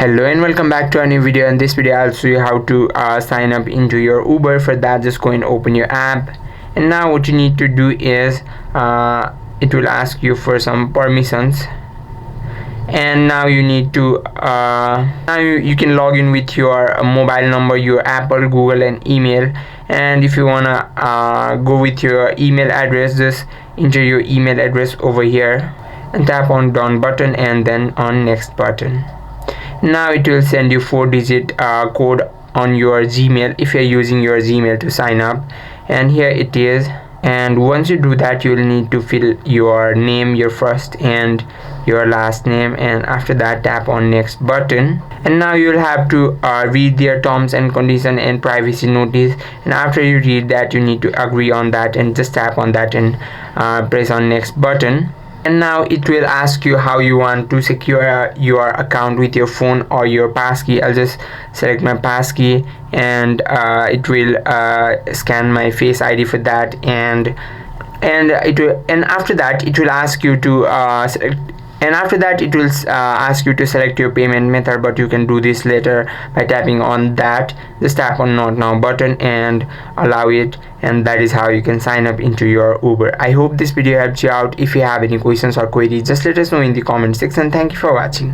Hello and welcome back to a new video. In this video I'll show you how to sign up into your Uber. For that, just go and open your app, and now what you need to do is it will ask you for some permissions, and now you need to now you can log in with your mobile number, your Apple, Google and email. And if you wanna go with your email address, just enter your email address over here and tap on done button and then on next button. Now it will send you 4-digit code on your Gmail if you're using your Gmail to sign up, and here it is. And once you do that, you will need to fill your name, your first and your last name, and after that tap on next button. And now you will have to read their terms and condition and privacy notice, and after you read that, you need to agree on that and just tap on that and press on next button. And now it will ask you how you want to secure your account with your phone or your passkey. I'll just select my passkey, and it will scan my face ID for that, and after that it will ask you to ask you to select your payment method, but you can do this later by tapping on that. Just tap on not now button and allow it, and that is how you can sign up into your Uber. I hope this video helped you out. If you have any questions or queries, just let us know in the comment section. Thank you for watching.